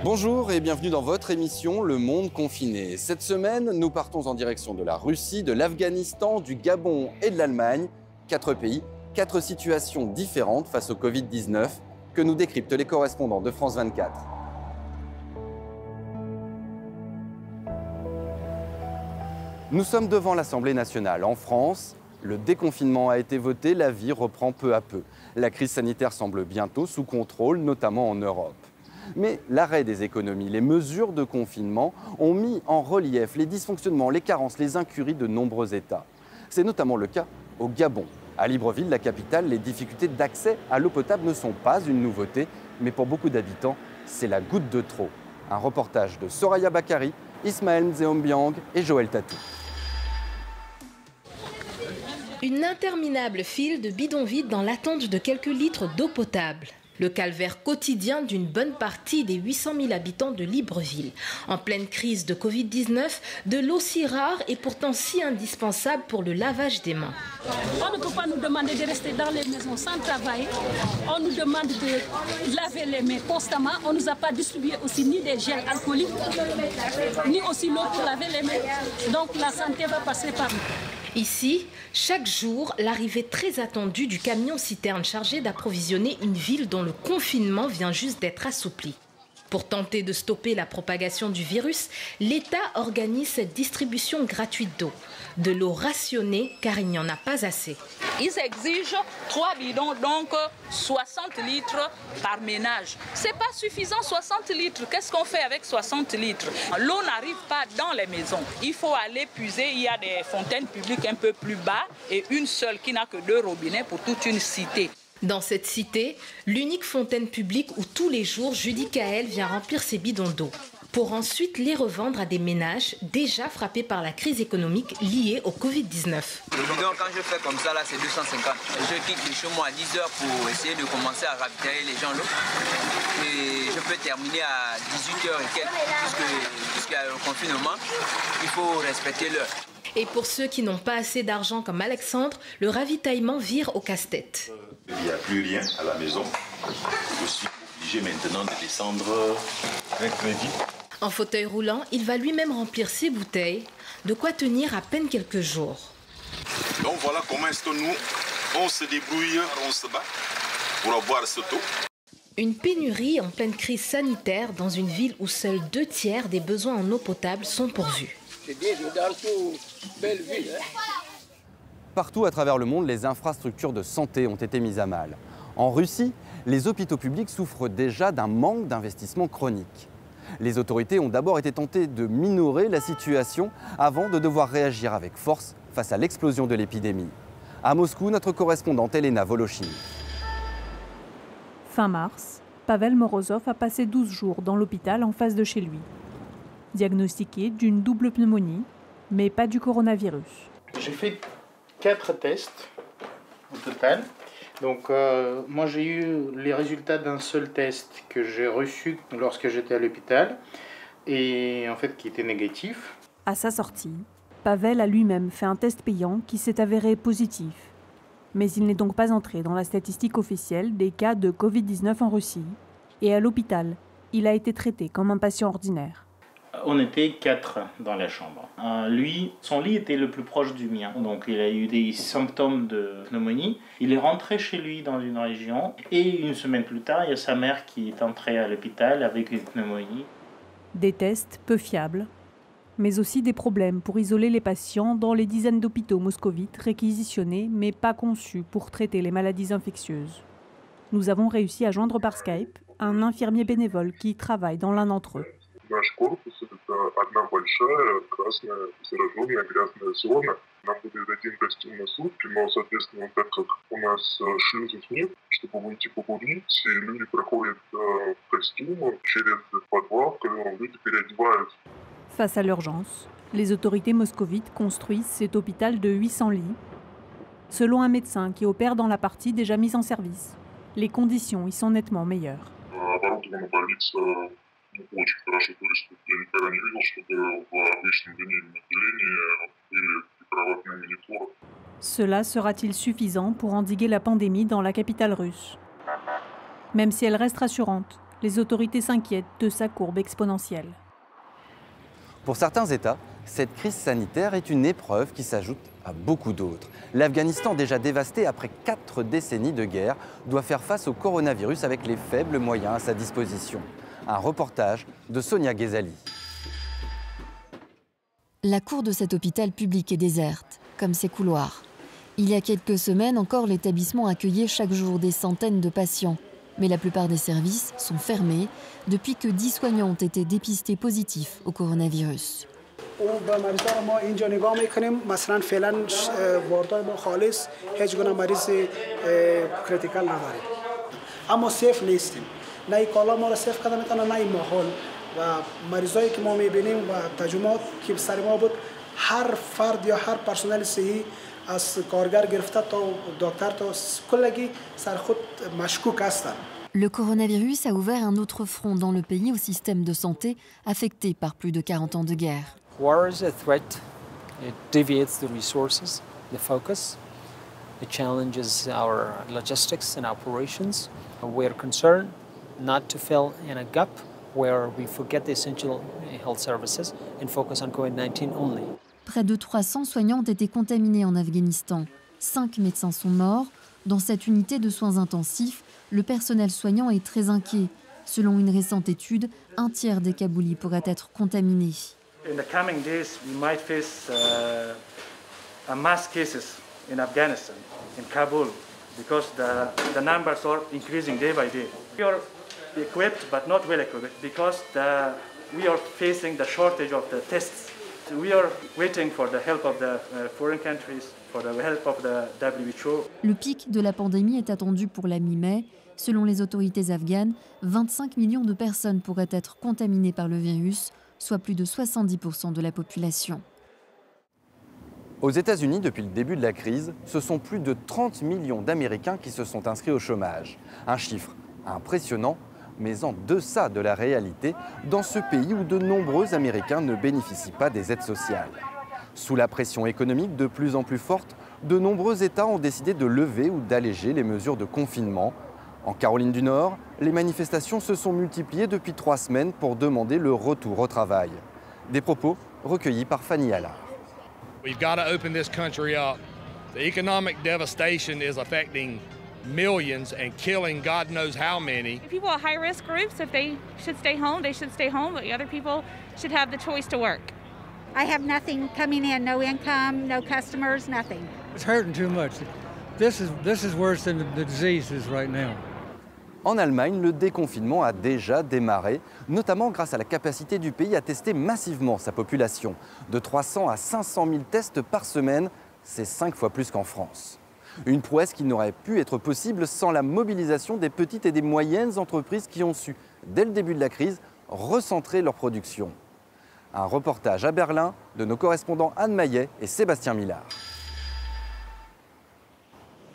Bonjour et bienvenue dans votre émission Le Monde confiné. Cette semaine, nous partons en direction de la Russie, de l'Afghanistan, du Gabon et de l'Allemagne. 4 pays, 4 situations différentes face au Covid-19 que nous décryptent les correspondants de France 24. Nous sommes devant l'Assemblée nationale. En France, le déconfinement a été voté, la vie reprend peu à peu. La crise sanitaire semble bientôt sous contrôle, notamment en Europe. Mais l'arrêt des économies, les mesures de confinement ont mis en relief les dysfonctionnements, les carences, les incuries de nombreux États. C'est notamment le cas au Gabon. À Libreville, la capitale, les difficultés d'accès à l'eau potable ne sont pas une nouveauté, mais pour beaucoup d'habitants, c'est la goutte de trop. Un reportage de Soraya Bakari, Ismaël Mzeombiang et Joël Tatou. Une interminable file de bidons vides dans l'attente de quelques litres d'eau potable. Le calvaire quotidien d'une bonne partie des 800 000 habitants de Libreville. En pleine crise de Covid-19, de l'eau si rare et pourtant si indispensable pour le lavage des mains. On ne peut pas nous demander de rester dans les maisons sans travailler. On nous demande de laver les mains constamment. On ne nous a pas distribué aussi ni des gels alcooliques, ni aussi l'eau pour laver les mains. Donc la santé va passer par nous. Ici, chaque jour, l'arrivée très attendue du camion-citerne chargé d'approvisionner une ville dont le confinement vient juste d'être assoupli. Pour tenter de stopper la propagation du virus, l'État organise cette distribution gratuite d'eau. De l'eau rationnée car il n'y en a pas assez. Ils exigent 3 bidons, donc 60 litres par ménage. C'est pas suffisant, 60 litres. Qu'est-ce qu'on fait avec 60 litres? L'eau n'arrive pas dans les maisons. Il faut aller puiser. Il y a des fontaines publiques un peu plus bas et une seule qui n'a que 2 robinets pour toute une cité. Dans cette cité, l'unique fontaine publique où tous les jours Judy Kael vient remplir ses bidons d'eau pour ensuite les revendre à des ménages déjà frappés par la crise économique liée au Covid-19. Le bidon, quand je fais comme ça, là, c'est 250. Je quitte de chez moi à 10 h pour essayer de commencer à ravitailler les gens l'eau. Et je peux terminer à 18 h et quelques, puisqu'il y a le confinement. Il faut respecter l'heure. Et pour ceux qui n'ont pas assez d'argent comme Alexandre, le ravitaillement vire au casse-tête. Il n'y a plus rien à la maison. Je suis obligé maintenant de descendre un crédit. En fauteuil roulant, il va lui-même remplir ses bouteilles, de quoi tenir à peine quelques jours. Donc voilà comment est-ce que nous, on se débrouille, on se bat pour avoir cette eau. Une pénurie en pleine crise sanitaire dans une ville où seuls 2 tiers des besoins en eau potable sont pourvus. Partout à travers le monde, les infrastructures de santé ont été mises à mal. En Russie, les hôpitaux publics souffrent déjà d'un manque d'investissement chronique. Les autorités ont d'abord été tentées de minorer la situation avant de devoir réagir avec force face à l'explosion de l'épidémie. À Moscou, notre correspondante Elena Volochiny. Fin mars, Pavel Morozov a passé 12 jours dans l'hôpital en face de chez lui. Diagnostiqué d'une double pneumonie, mais pas du coronavirus. J'ai fait 4 tests au total. Donc moi j'ai eu les résultats d'un seul test que j'ai reçu lorsque j'étais à l'hôpital et en fait qui était négatif. À sa sortie, Pavel a lui-même fait un test payant qui s'est avéré positif. Mais il n'est donc pas entré dans la statistique officielle des cas de Covid-19 en Russie. Et à l'hôpital, il a été traité comme un patient ordinaire. On était 4 dans la chambre. Lui, son lit était le plus proche du mien. Donc il a eu des symptômes de pneumonie. Il est rentré chez lui dans une région. Et une semaine plus tard, il y a sa mère qui est entrée à l'hôpital avec une pneumonie. Des tests peu fiables, mais aussi des problèmes pour isoler les patients dans les dizaines d'hôpitaux moscovites réquisitionnés mais pas conçus pour traiter les maladies infectieuses. Nous avons réussi à joindre par Skype un infirmier bénévole qui travaille dans l'un d'entre eux. Наш корпус – это одна большая красная зараженная грязная зона. Нам выдают 1 костюм на сутки, но, соответственно, так как у нас шлюзов нет, чтобы выйти покурить, люди проходят в костюмах через подвал, в котором люди переодеваются. Face à l'urgence, les autorités moscovites construisent cet hôpital de 800 lits. Selon un médecin qui opère dans la partie déjà mise en service, les conditions y sont nettement meilleures. Очень хорошо, то есть я никогда не видел, чтобы в обычном дневном отделении были кроватные мониторы. Cela sera-t-il suffisant pour endiguer la pandémie dans la capitale russe? Même si elle reste rassurante, Les autorités s'inquiètent de sa courbe exponentielle. Pour certains États, cette crise sanitaire est une épreuve qui s'ajoute à beaucoup d'autres. L'Afghanistan, déjà dévasté après 4 décennies de guerre, doit faire face au coronavirus avec les faibles moyens à sa disposition. Un reportage de Sonia Ghezali. La cour de cet hôpital public est déserte, comme ses couloirs. Il y a quelques semaines encore, l'établissement accueillait chaque jour des centaines de patients. Mais la plupart des services sont fermés depuis que 10 soignants ont été dépistés positifs au coronavirus. Le coronavirus a ouvert un autre front dans le pays au système de santé affecté par plus de 40 ans de guerre. War is a threat. It deviates the resources, the focus. It challenges our logistics and operations. We are concerned not to fill in a gap where we forget the essential health services and focus on COVID-19 only. Près de 300 soignants ont été contaminés en Afghanistan. 5 médecins sont morts. Dans cette unité de soins intensifs, le personnel soignant est très inquiet. Selon une récente étude, un tiers des Kaboulis pourraient être contaminés. In the coming days, we might face a mass cases in Afghanistan, in Kabul, because the numbers are increasing day by day. We are equipped, but not well equipped, because we are facing the shortage of the tests. We are waiting for the help of the foreign countries, for the help of the WHO. Le pic de la pandémie est attendu pour la mi-mai. Selon les autorités afghanes, 25 millions de personnes pourraient être contaminées par le virus, soit plus de 70% de la population. Aux États-Unis, depuis le début de la crise, ce sont plus de 30 millions d'Américains qui se sont inscrits au chômage. Un chiffre impressionnant, mais en deçà de la réalité, dans ce pays où de nombreux Américains ne bénéficient pas des aides sociales. Sous la pression économique de plus en plus forte, de nombreux États ont décidé de lever ou d'alléger les mesures de confinement. En Caroline du Nord, les manifestations se sont multipliées depuis 3 semaines pour demander le retour au travail. Des propos recueillis par Fanny Allard. We've got to open this country up. The economic devastation is affecting millions and killing God knows how many. People at high-risk groups, if they should stay home, they should stay home, but the other people should have the choice to work. I have nothing coming in, no income, no customers, nothing. It's hurting too much. This is worse than the disease is right now. En Allemagne, le déconfinement a déjà démarré, notamment grâce à la capacité du pays à tester massivement sa population. De 300 à 500 000 tests par semaine, c'est 5 fois plus qu'en France. Une prouesse qui n'aurait pu être possible sans la mobilisation des petites et des moyennes entreprises qui ont su, dès le début de la crise, recentrer leur production. Un reportage à Berlin de nos correspondants Anne Maillet et Sébastien Millard.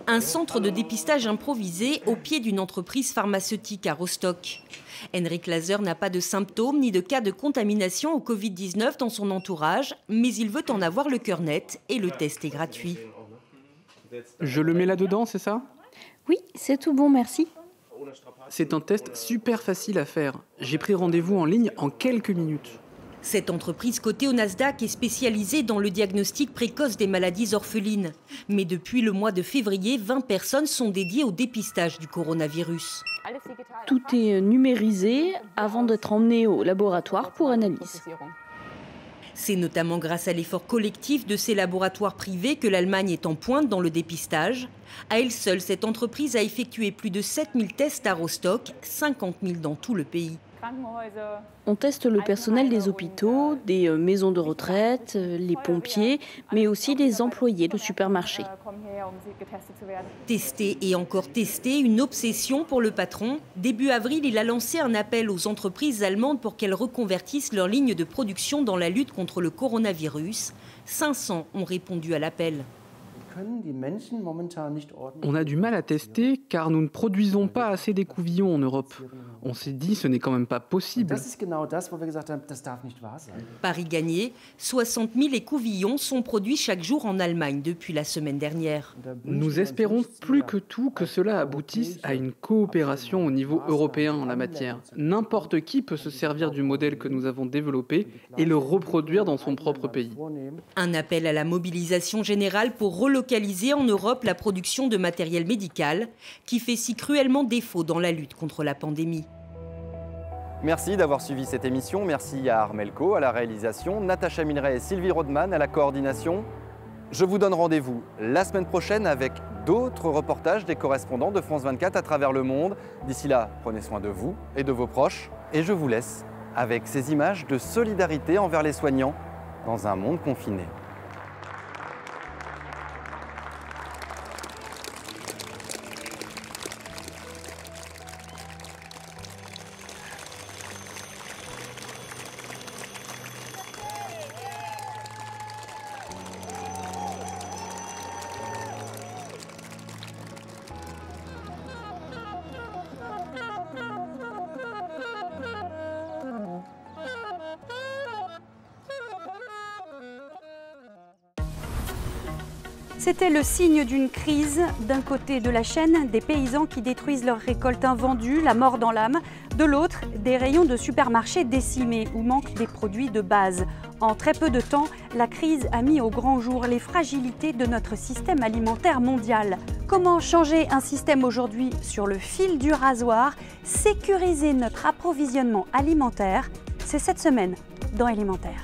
Un centre de dépistage improvisé au pied d'une entreprise pharmaceutique à Rostock. Henrik Laser n'a pas de symptômes ni de cas de contamination au Covid-19 dans son entourage, mais il veut en avoir le cœur net et le test est gratuit. Je le mets là-dedans, c'est ça? Oui, c'est tout bon, merci. C'est un test super facile à faire. J'ai pris rendez-vous en ligne en quelques minutes. Cette entreprise cotée au Nasdaq est spécialisée dans le diagnostic précoce des maladies orphelines. Mais depuis le mois de février, 20 personnes sont dédiées au dépistage du coronavirus. Tout est numérisé avant d'être emmené au laboratoire pour analyse. C'est notamment grâce à l'effort collectif de ces laboratoires privés que l'Allemagne est en pointe dans le dépistage. À elle seule, cette entreprise a effectué plus de 7000 tests à Rostock, 50 000 dans tout le pays. On teste le personnel des hôpitaux, des maisons de retraite, les pompiers, mais aussi les employés de supermarchés. Tester et encore tester, une obsession pour le patron. Début avril, il a lancé un appel aux entreprises allemandes pour qu'elles reconvertissent leur ligne de production dans la lutte contre le coronavirus. 500 ont répondu à l'appel. On a du mal à tester car nous ne produisons pas assez d'écouvillons en Europe. On s'est dit, ce n'est quand même pas possible. Paris gagné, 60 000 écouvillons sont produits chaque jour en Allemagne depuis la semaine dernière. Nous espérons plus que tout que cela aboutisse à une coopération au niveau européen en la matière. N'importe qui peut se servir du modèle que nous avons développé et le reproduire dans son propre pays. Un appel à la mobilisation générale pour relocaliser en Europe la production de matériel médical qui fait si cruellement défaut dans la lutte contre la pandémie. Merci d'avoir suivi cette émission. Merci à Armelco à la réalisation, Natacha Milray et Sylvie Rodman à la coordination. Je vous donne rendez-vous la semaine prochaine avec d'autres reportages des correspondants de France 24 à travers le monde. D'ici là, prenez soin de vous et de vos proches. Et je vous laisse avec ces images de solidarité envers les soignants dans un monde confiné. C'était le signe d'une crise. D'un côté de la chaîne, des paysans qui détruisent leurs récoltes invendues, la mort dans l'âme. De l'autre, des rayons de supermarchés décimés où manquent des produits de base. En très peu de temps, la crise a mis au grand jour les fragilités de notre système alimentaire mondial. Comment changer un système aujourd'hui sur le fil du rasoir, sécuriser notre approvisionnement alimentaire? C'est cette semaine dans Élémentaire.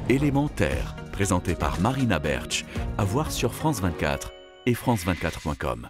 Élémentaire, présenté par Marina Bertsch, à voir sur France 24 et france24.com.